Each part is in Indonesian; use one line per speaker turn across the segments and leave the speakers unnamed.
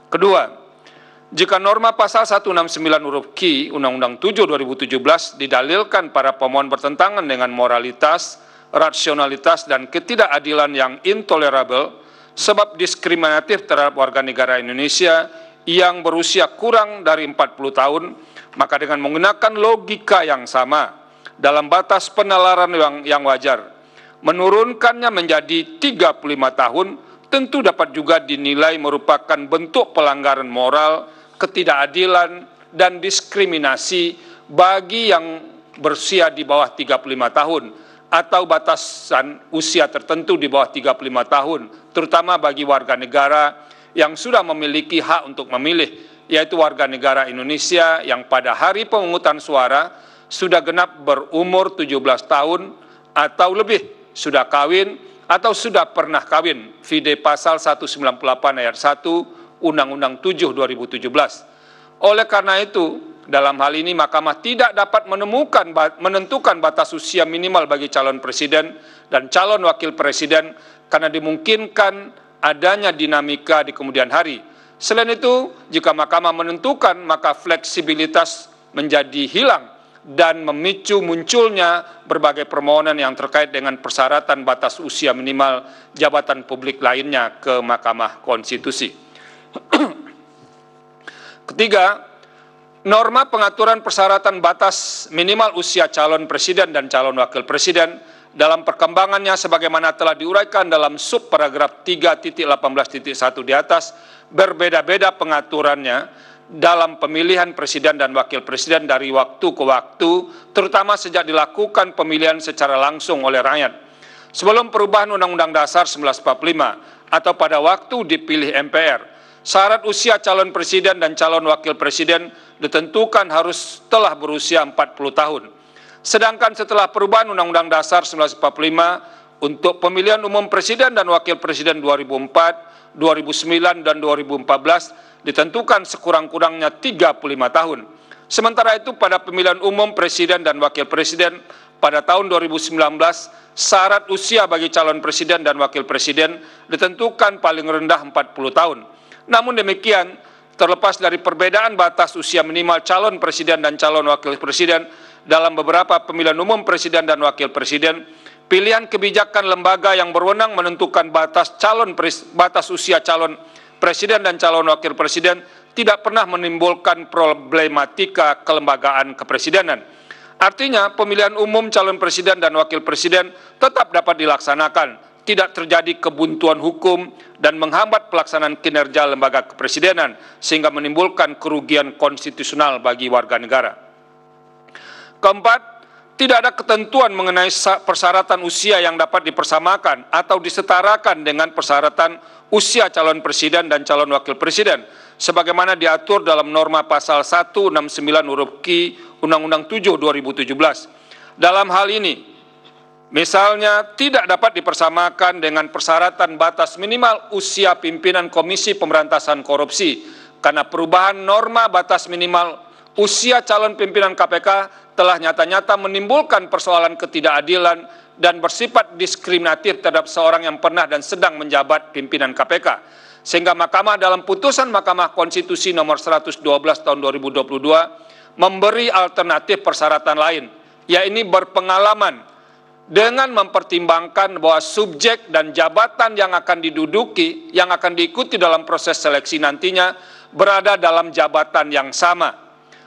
Kedua, jika norma pasal 169 huruf Q Undang-Undang 7 2017 didalilkan para pemohon bertentangan dengan moralitas, rasionalitas, dan ketidakadilan yang intolerabel, sebab diskriminatif terhadap warga negara Indonesia yang berusia kurang dari 40 tahun, maka dengan menggunakan logika yang sama dalam batas penalaran yang wajar, menurunkannya menjadi 35 tahun tentu dapat juga dinilai merupakan bentuk pelanggaran moral, ketidakadilan, dan diskriminasi bagi yang berusia di bawah 35 tahun atau batasan usia tertentu di bawah 35 tahun, terutama bagi warga negara yang sudah memiliki hak untuk memilih, yaitu warga negara Indonesia yang pada hari pemungutan suara sudah genap berumur 17 tahun atau lebih, sudah kawin atau sudah pernah kawin, vide pasal 198 ayat 1 Undang-Undang 7 2017. Oleh karena itu, dalam hal ini Mahkamah tidak dapat menentukan batas usia minimal bagi calon presiden dan calon wakil presiden karena dimungkinkan adanya dinamika di kemudian hari. Selain itu, jika Mahkamah menentukan, maka fleksibilitas menjadi hilang dan memicu munculnya berbagai permohonan yang terkait dengan persyaratan batas usia minimal jabatan publik lainnya ke Mahkamah Konstitusi. Ketiga, norma pengaturan persyaratan batas minimal usia calon presiden dan calon wakil presiden dalam perkembangannya sebagaimana telah diuraikan dalam sub paragraf 3.18.1 di atas berbeda-beda pengaturannya dalam pemilihan presiden dan wakil presiden dari waktu ke waktu, terutama sejak dilakukan pemilihan secara langsung oleh rakyat. Sebelum perubahan Undang-Undang Dasar 1945 atau pada waktu dipilih MPR, syarat usia calon presiden dan calon wakil presiden ditentukan harus telah berusia 40 tahun. Sedangkan setelah perubahan Undang-Undang Dasar 1945 untuk pemilihan umum presiden dan wakil presiden 2004, 2009, dan 2014 ditentukan sekurang-kurangnya 35 tahun. Sementara itu pada pemilihan umum presiden dan wakil presiden pada tahun 2019, syarat usia bagi calon presiden dan wakil presiden ditentukan paling rendah 40 tahun. Namun demikian, terlepas dari perbedaan batas usia minimal calon presiden dan calon wakil presiden dalam beberapa pemilihan umum presiden dan wakil presiden, pilihan kebijakan lembaga yang berwenang menentukan batas usia calon presiden dan calon wakil presiden tidak pernah menimbulkan problematika kelembagaan kepresidenan. Artinya, pemilihan umum calon presiden dan wakil presiden tetap dapat dilaksanakan, tidak terjadi kebuntuan hukum dan menghambat pelaksanaan kinerja lembaga kepresidenan sehingga menimbulkan kerugian konstitusional bagi warga negara. Keempat, tidak ada ketentuan mengenai persyaratan usia yang dapat dipersamakan atau disetarakan dengan persyaratan usia calon presiden dan calon wakil presiden sebagaimana diatur dalam norma pasal 169 huruf Q Undang-Undang 7 2017. Dalam hal ini, misalnya tidak dapat dipersamakan dengan persyaratan batas minimal usia pimpinan Komisi Pemberantasan Korupsi karena perubahan norma batas minimal usia calon pimpinan KPK telah nyata-nyata menimbulkan persoalan ketidakadilan dan bersifat diskriminatif terhadap seorang yang pernah dan sedang menjabat pimpinan KPK. Sehingga Mahkamah dalam putusan Mahkamah Konstitusi nomor 112 tahun 2022 memberi alternatif persyaratan lain, yaitu berpengalaman dengan mempertimbangkan bahwa subjek dan jabatan yang akan diduduki, yang akan diikuti dalam proses seleksi nantinya berada dalam jabatan yang sama.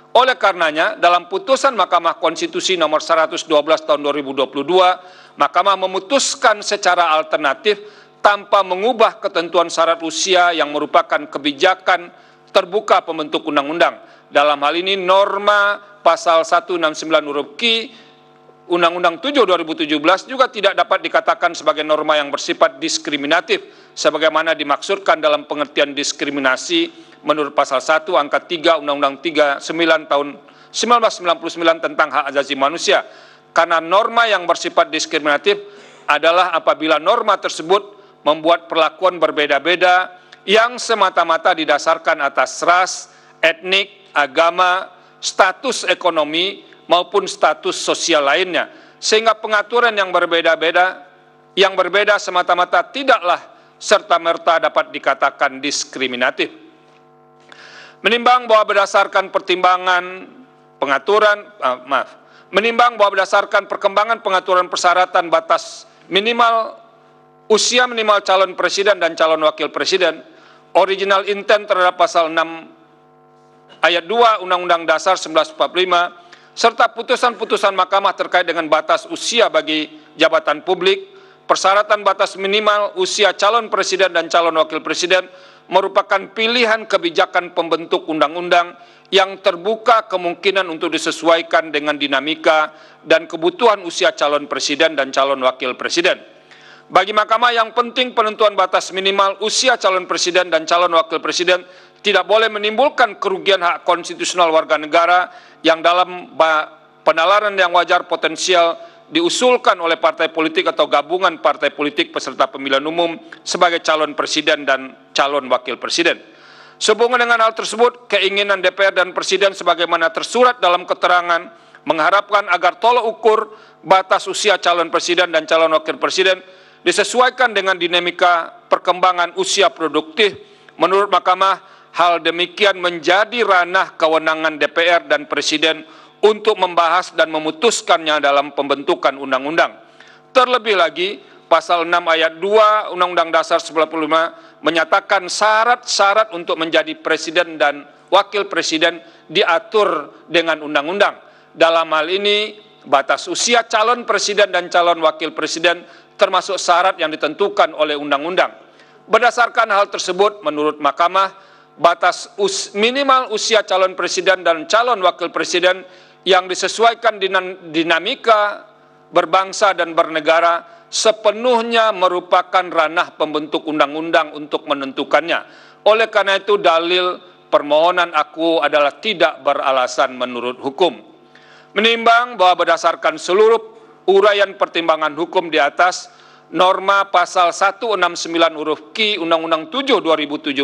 Oleh karenanya, dalam putusan Mahkamah Konstitusi nomor 112 tahun 2022, Mahkamah memutuskan secara alternatif tanpa mengubah ketentuan syarat usia yang merupakan kebijakan terbuka pembentuk undang-undang. Dalam hal ini norma pasal 169 huruf Q Undang-Undang 7 2017 juga tidak dapat dikatakan sebagai norma yang bersifat diskriminatif sebagaimana dimaksudkan dalam pengertian diskriminasi menurut pasal 1 angka 3 Undang-Undang 39 tahun 1999 tentang hak asasi manusia. Karena norma yang bersifat diskriminatif adalah apabila norma tersebut membuat perlakuan berbeda-beda yang semata-mata didasarkan atas ras, etnik, agama, status ekonomi, maupun status sosial lainnya. Sehingga pengaturan yang berbeda semata-mata tidaklah serta-merta dapat dikatakan diskriminatif. Menimbang bahwa berdasarkan perkembangan pengaturan persyaratan batas usia minimal calon presiden dan calon wakil presiden, original intent terhadap pasal 6 ayat 2 Undang-Undang Dasar 1945, serta putusan-putusan mahkamah terkait dengan batas usia bagi jabatan publik, persyaratan batas minimal usia calon presiden dan calon wakil presiden merupakan pilihan kebijakan pembentuk undang-undang yang terbuka kemungkinan untuk disesuaikan dengan dinamika dan kebutuhan usia calon presiden dan calon wakil presiden. Bagi Mahkamah, yang penting penentuan batas minimal usia calon presiden dan calon wakil presiden tidak boleh menimbulkan kerugian hak konstitusional warga negara yang dalam penalaran yang wajar potensial diusulkan oleh partai politik atau gabungan partai politik peserta pemilihan umum sebagai calon presiden dan calon wakil presiden. Sehubungan dengan hal tersebut, keinginan DPR dan Presiden sebagaimana tersurat dalam keterangan mengharapkan agar tolok ukur batas usia calon presiden dan calon wakil presiden disesuaikan dengan dinamika perkembangan usia produktif. Menurut Mahkamah, hal demikian menjadi ranah kewenangan DPR dan Presiden untuk membahas dan memutuskannya dalam pembentukan undang-undang. Terlebih lagi, pasal 6 ayat 2 Undang-Undang Dasar 1945 menyatakan syarat-syarat untuk menjadi presiden dan wakil presiden diatur dengan undang-undang. Dalam hal ini, batas usia calon presiden dan calon wakil presiden termasuk syarat yang ditentukan oleh undang-undang. Berdasarkan hal tersebut, menurut Mahkamah, batas minimal usia calon presiden dan calon wakil presiden yang disesuaikan dengan dinamika berbangsa dan bernegara sepenuhnya merupakan ranah pembentuk undang-undang untuk menentukannya. Oleh karena itu, dalil permohonan aku adalah tidak beralasan menurut hukum. Menimbang bahwa berdasarkan seluruh uraian pertimbangan hukum di atas, norma pasal 169 huruf Q Undang-Undang 7 2017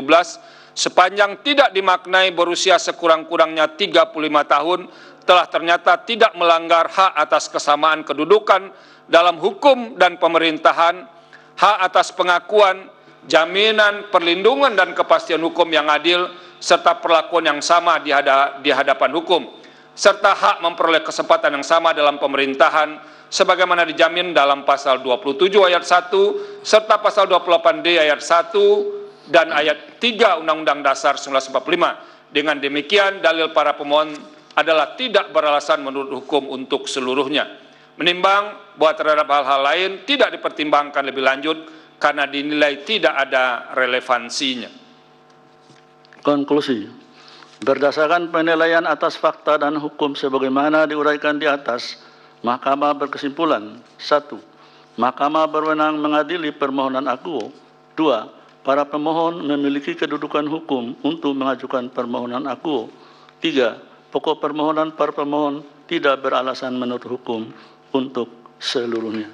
sepanjang tidak dimaknai berusia sekurang-kurangnya 35 tahun telah ternyata tidak melanggar hak atas kesamaan kedudukan dalam hukum dan pemerintahan, hak atas pengakuan, jaminan, perlindungan dan kepastian hukum yang adil, serta perlakuan yang sama di hadapan hukum, serta hak memperoleh kesempatan yang sama dalam pemerintahan, sebagaimana dijamin dalam pasal 27 ayat 1, serta pasal 28D ayat 1 dan ayat 3 Undang-Undang Dasar 1945. Dengan demikian, dalil para pemohon adalah tidak beralasan menurut hukum untuk seluruhnya. Menimbang bahwa terhadap hal-hal lain tidak dipertimbangkan lebih lanjut karena dinilai tidak ada relevansinya.
Konklusi. Berdasarkan penilaian atas fakta dan hukum sebagaimana diuraikan di atas, Mahkamah berkesimpulan: 1. Mahkamah berwenang mengadili permohonan akuo. 2. Para pemohon memiliki kedudukan hukum untuk mengajukan permohonan akuo. 3. Pokok permohonan para pemohon tidak beralasan menurut hukum untuk seluruhnya.